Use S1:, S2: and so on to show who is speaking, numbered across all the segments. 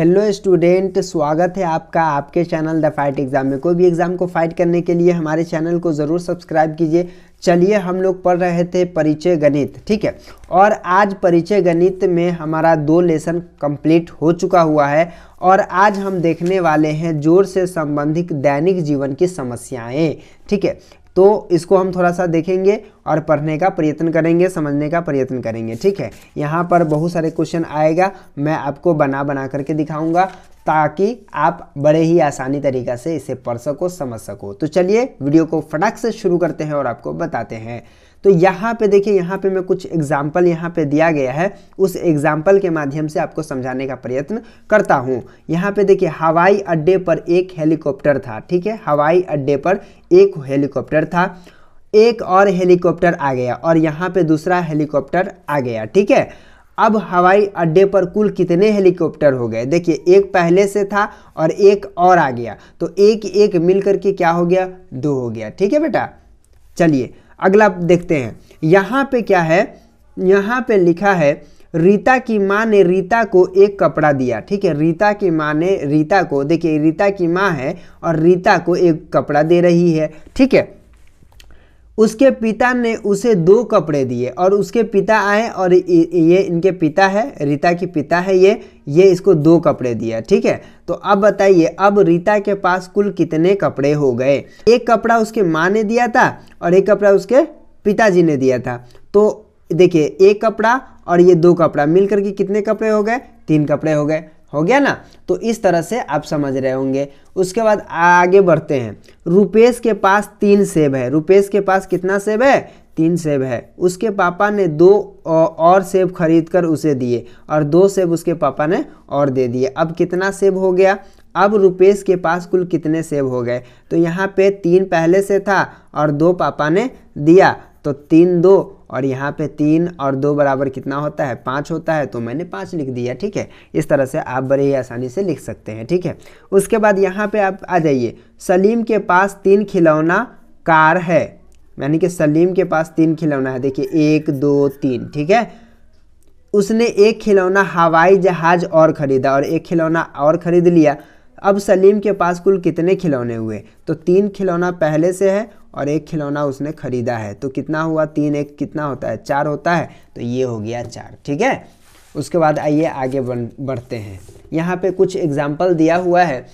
S1: Hello student, स्वागत है आपका आपके चैनल द फाइट एग्जाम में। कोई भी एग्जाम को फाइट करने के लिए हमारे चैनल को ज़रूर सब्सक्राइब कीजिए। चलिए, हम लोग पढ़ रहे थे परिचय गणित, ठीक है। और आज परिचय गणित में हमारा 2 लेसन कंप्लीट हो चुका हुआ है और आज हम देखने वाले हैं जोड़ से संबंधित दैनिक जीवन की समस्याएं, ठीक है। तो इसको हम थोड़ा सा देखेंगे और पढ़ने का प्रयत्न करेंगे, समझने का प्रयत्न करेंगे, ठीक है। यहाँ पर बहुत सारे क्वेश्चन आएगा, मैं आपको बना करके दिखाऊंगा ताकि आप बड़े ही आसानी तरीक़ा से इसे पढ़ सको, समझ सको। तो चलिए वीडियो को फटाक से शुरू करते हैं और आपको बताते हैं। तो यहाँ पे देखिए, यहाँ पे मैं कुछ एग्जाम्पल यहाँ पे दिया गया है, उस एग्जाम्पल के माध्यम से आपको समझाने का प्रयत्न करता हूँ। यहाँ पे देखिए, हवाई अड्डे पर एक हेलीकॉप्टर था, ठीक है। हवाई अड्डे पर एक हेलीकॉप्टर था, एक और हेलीकॉप्टर आ गया और यहाँ पे दूसरा हेलीकॉप्टर आ गया, ठीक है। अब हवाई अड्डे पर कुल कितने हेलीकॉप्टर हो गए? देखिए, एक पहले से था और एक और आ गया, तो एक एक मिल करके क्या हो गया? 2 हो गया, ठीक है बेटा। चलिए अगला देखते हैं। यहाँ पे क्या है? यहाँ पे लिखा है रीता की माँ ने रीता को एक कपड़ा दिया, ठीक है। रीता की माँ ने रीता को, देखिए रीता की माँ है और रीता को एक कपड़ा दे रही है, ठीक है। उसके पिता ने उसे 2 कपड़े दिए और उसके पिता आए और ये इनके पिता है, रीता की पिता है ये इसको 2 कपड़े दिया, ठीक है। तो अब बताइए, अब रीता के पास कुल कितने कपड़े हो गए? एक कपड़ा उसके माँ ने दिया था और एक कपड़ा उसके पिताजी ने दिया था। तो देखिए, एक कपड़ा और ये 2 कपड़ा मिलकर के कितने कपड़े हो गए? 3 कपड़े हो गए, हो गया ना। तो इस तरह से आप समझ रहे होंगे। उसके बाद आगे बढ़ते हैं। रुपेश के पास 3 सेब है। रुपेश के पास कितना सेब है? 3 सेब है। उसके पापा ने 2 और सेब खरीद कर उसे दिए और 2 सेब उसके पापा ने और दे दिए। अब कितना सेब हो गया? अब रुपेश के पास कुल कितने सेब हो गए? तो यहाँ पे 3 पहले से था और 2 पापा ने दिया, तो 3 2 और यहाँ पे 3 और 2 बराबर कितना होता है? 5 होता है, तो मैंने 5 लिख दिया, ठीक है। इस तरह से आप बड़े ही आसानी से लिख सकते हैं, ठीक है। उसके बाद यहाँ पे आप आ जाइए। सलीम के पास 3 खिलौना कार है, यानी कि सलीम के पास 3 खिलौना है। देखिए 1 2 3, ठीक है। उसने एक खिलौना हवाई जहाज और ख़रीदा और एक खिलौना और ख़रीद लिया। अब सलीम के पास कुल कितने खिलौने हुए? तो 3 खिलौना पहले से है और एक खिलौना उसने खरीदा है, तो कितना हुआ? 3 1 कितना होता है? 4 होता है, तो ये हो गया 4, ठीक है। उसके बाद आइए आगे बढ़ते हैं। यहाँ पे कुछ एग्जाम्पल दिया हुआ है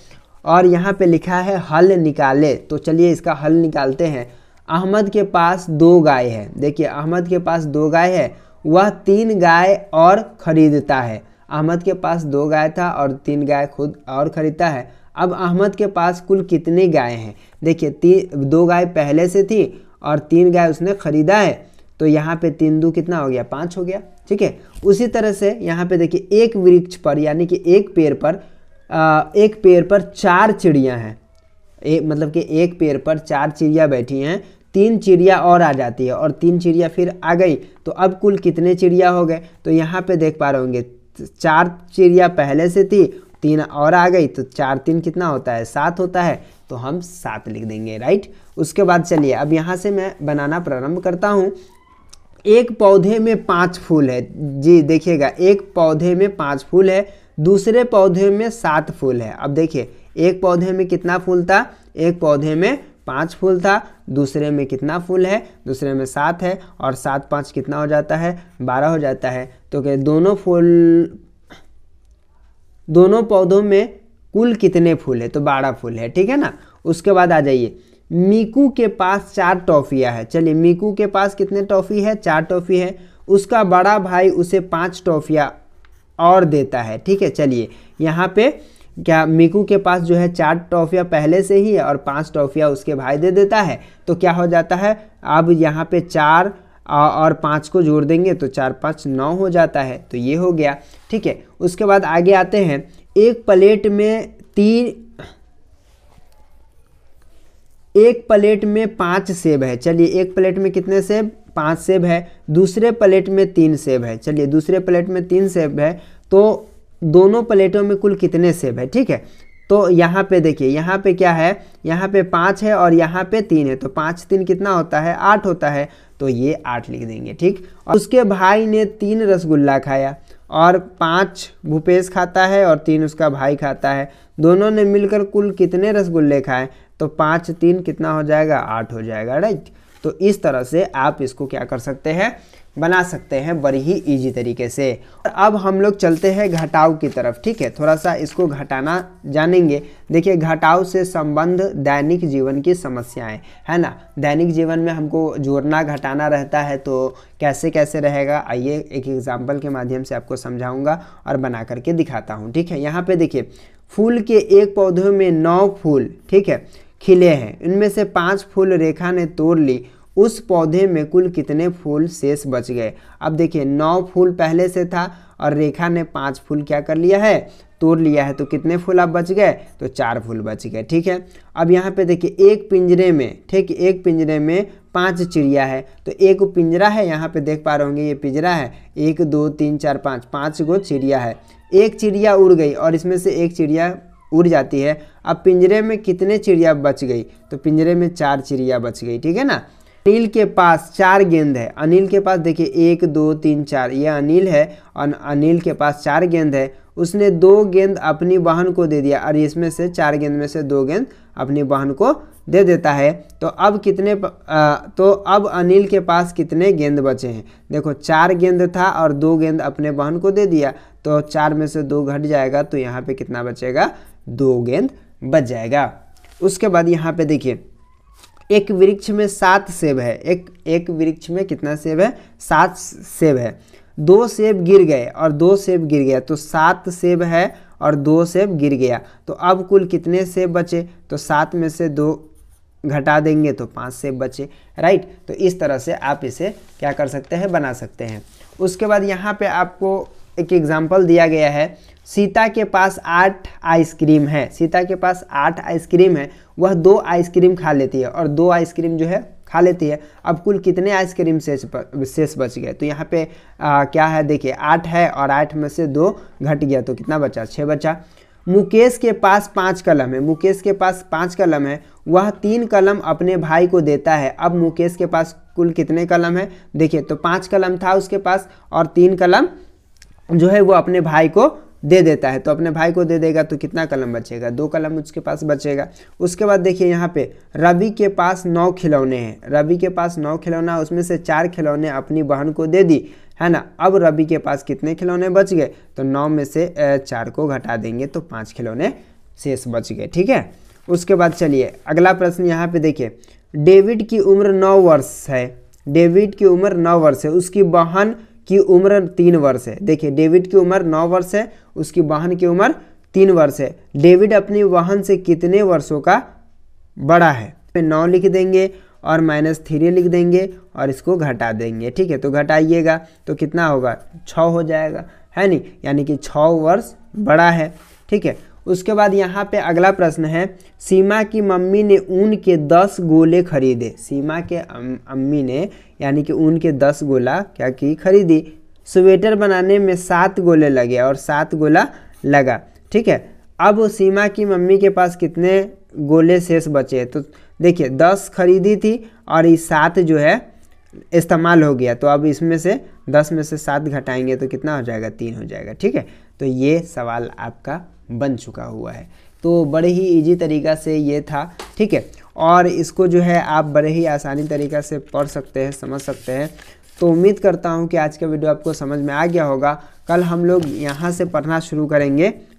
S1: और यहाँ पे लिखा है हल निकाले। तो चलिए इसका हल निकालते हैं। अहमद के पास 2 गाय है। देखिए, अहमद के पास 2 गाय है, वह 3 गाय और खरीदता है। अहमद के पास 2 गाय था और 3 गाय खुद और खरीदता है। अब अहमद के पास कुल कितनी गाय हैं? देखिए 2 गाय पहले से थी और 3 गाय उसने खरीदा है, तो यहाँ पे 3 2 कितना हो गया? 5 हो गया, ठीक है। उसी तरह से यहाँ पे देखिए, एक वृक्ष पर यानी कि एक पेड़ पर 4 चिड़िया हैं। मतलब कि एक पेड़ पर 4 चिड़िया बैठी हैं, 3 चिड़िया और आ जाती है और 3 चिड़िया फिर आ गई, तो अब कुल कितने चिड़िया हो गए? तो यहाँ पे देख पा रहे होंगे 4 चिड़िया पहले से थी, 3 और आ गई, तो 4 3 कितना होता है? 7 होता है, तो हम 7 लिख देंगे, राइट। उसके बाद चलिए अब यहाँ से मैं बनाना प्रारंभ करता हूँ। एक पौधे में 5 फूल है जी, देखिएगा, एक पौधे में 5 फूल है, दूसरे पौधे में 7 फूल है। अब देखिए, एक पौधे में कितना फूल था? एक पौधे में 5 फूल था, दूसरे में कितना फूल है? दूसरे में 7 है और 7 5 कितना हो जाता है? 12 हो जाता है। तो क्या दोनों पौधों में कुल कितने फूल है? तो 12 फूल है, ठीक है ना। उसके बाद आ जाइए, मीकू के पास 4 टॉफियाँ है। चलिए, मीकू के पास कितने टॉफ़ी है? 4 टॉफ़ी है। उसका बड़ा भाई उसे 5 टॉफियाँ और देता है, ठीक है। चलिए यहाँ पे क्या मीकू के पास जो है 4 टॉफियाँ पहले से ही है और 5 टॉफियाँ उसके भाई दे देता है, तो क्या हो जाता है? अब यहाँ पे 4 और 5 को जोड़ देंगे तो 4 5 9 हो जाता है, तो ये हो गया, ठीक है। उसके बाद आगे आते हैं। एक प्लेट में 5 सेब है। चलिए, एक प्लेट में कितने सेब? 5 सेब है। दूसरे प्लेट में 3 सेब है। चलिए, दूसरे प्लेट में 3 सेब है, तो दोनों प्लेटों में कुल कितने सेब है? ठीक है। तो यहाँ पे देखिए, यहाँ पे क्या है? यहाँ पे 5 है और यहाँ पे 3 है, तो 5 3 कितना होता है? 8 होता है, तो ये 8 लिख देंगे, ठीक। और उसके भाई ने 3 रसगुल्ला खाया। और 5 भूपेश खाता है और 3 उसका भाई खाता है। दोनों ने मिलकर कुल कितने रसगुल्ले खाए? तो 5 3 कितना हो जाएगा? 8 हो जाएगा, राइट। तो इस तरह से आप इसको क्या कर सकते हैं, बना सकते हैं बड़ी ही इजी तरीके से। और अब हम लोग चलते हैं घटाव की तरफ, ठीक है। थोड़ा सा इसको घटाना जानेंगे। देखिए, घटाव से संबंध दैनिक जीवन की समस्याएं, है ना। दैनिक जीवन में हमको जोड़ना घटाना रहता है, तो कैसे कैसे रहेगा, आइए एक एग्जाम्पल के माध्यम से आपको समझाऊंगा और बना करके दिखाता हूँ, ठीक है। यहाँ पे देखिए, फूल के एक पौधे में 9 फूल, ठीक है, खिले हैं। इनमें से 5 फूल रेखा ने तोड़ ली। उस पौधे में कुल कितने फूल शेष बच गए? अब देखिए, 9 फूल पहले से था और रेखा ने 5 फूल क्या कर लिया है, तोड़ लिया है। तो कितने फूल अब बच गए? तो 4 फूल बच गए, ठीक है। अब यहाँ पे देखिए, एक पिंजरे में, ठीक, एक पिंजरे में 5 चिड़िया है। तो एक पिंजरा है, यहाँ पे देख पा रहे होंगे, ये पिंजरा है। 1 2 3 4 5, 5 गो चिड़िया है। एक चिड़िया उड़ गई और इसमें से एक चिड़िया उड़ जाती है। अब पिंजरे में कितने चिड़िया बच गई? तो पिंजरे में 4 चिड़िया बच गई, ठीक है ना। अनिल के पास 4 गेंद है। अनिल के पास देखिए 1 2 3 4, ये अनिल है और अनिल के पास 4 गेंद है। उसने 2 गेंद अपनी बहन को दे दिया और इसमें से 4 गेंद में से 2 गेंद अपनी बहन को दे देता है। तो अब अब अनिल के पास कितने गेंद बचे हैं? देखो, 4 गेंद था और 2 गेंद अपने बहन को दे दिया, तो 4 में से 2 घट जाएगा, तो यहाँ पे कितना बचेगा? 2 गेंद बच जाएगा। उसके बाद यहाँ पे देखिए, एक वृक्ष में 7 सेब है। एक वृक्ष में कितना सेब है? 7 सेब है। 2 सेब गिर गए और 2 सेब गिर गया, तो 7 सेब है और 2 सेब गिर गया। तो अब कुल कितने सेब बचे? तो 7 में से 2 घटा देंगे तो 5 सेब बचे, राइट। तो इस तरह से आप इसे क्या कर सकते हैं, बना सकते हैं। उसके बाद यहाँ पे आपको एक एग्जाम्पल दिया गया है। सीता के पास 8 आइसक्रीम है। सीता के पास 8 आइसक्रीम है। वह 2 आइसक्रीम खा लेती है और 2 आइसक्रीम जो है खा लेती है। अब कुल कितने आइसक्रीम शेष बच गए? तो यहाँ पे क्या है, देखिए 8 है और 8 में से 2 घट गया, तो कितना बचा? 6 बचा। मुकेश के पास 5 कलम है। मुकेश के पास 5 कलम है। वह 3 कलम अपने भाई को देता है। अब मुकेश के पास कुल कितने कलम है? देखिए, तो 5 कलम था उसके पास और 3 कलम जो है वो अपने भाई को दे देता है। तो अपने भाई को दे देगा तो कितना कलम बचेगा? 2 कलम उसके पास बचेगा। उसके बाद देखिए, यहाँ पे रवि के पास 9 खिलौने हैं। रवि के पास 9 खिलौना, उसमें से 4 खिलौने अपनी बहन को दे दी, है ना। अब रवि के पास कितने खिलौने बच गए? तो 9 में से 4 को घटा देंगे तो 5 खिलौने शेष बच गए, ठीक है। उसके बाद चलिए अगला प्रश्न यहाँ पे देखिए, डेविड की उम्र 9 वर्ष है। डेविड की उम्र 9 वर्ष है। उसकी बहन की उम्र 3 वर्ष है। देखिए, डेविड की उम्र 9 वर्ष है, उसकी बहन की उम्र 3 वर्ष है। डेविड अपनी बहन से कितने वर्षों का बड़ा है? 9 लिख देंगे और -3 लिख देंगे और इसको घटा देंगे, ठीक है। तो घटाइएगा तो कितना होगा? 6 हो जाएगा, है नहीं, यानी कि 6 वर्ष बड़ा है, ठीक है। उसके बाद यहाँ पे अगला प्रश्न है, सीमा की मम्मी ने ऊन के 10 गोले खरीदे। सीमा के अम्मी ने यानी कि ऊन के 10 गोला क्या की? खरीदी। स्वेटर बनाने में 7 गोले लगे और 7 गोला लगा, ठीक है। अब सीमा की मम्मी के पास कितने गोले शेष बचे? तो देखिए, 10 खरीदी थी और ये 7 जो है इस्तेमाल हो गया। तो अब इसमें से 10 में से 7 घटाएंगे तो कितना हो जाएगा? 3 हो जाएगा, ठीक है। तो ये सवाल आपका बन चुका हुआ है। तो बड़े ही इजी तरीका से ये था, ठीक है। और इसको जो है आप बड़े ही आसानी तरीका से पढ़ सकते हैं, समझ सकते हैं। तो उम्मीद करता हूँ कि आज का वीडियो आपको समझ में आ गया होगा। कल हम लोग यहाँ से पढ़ना शुरू करेंगे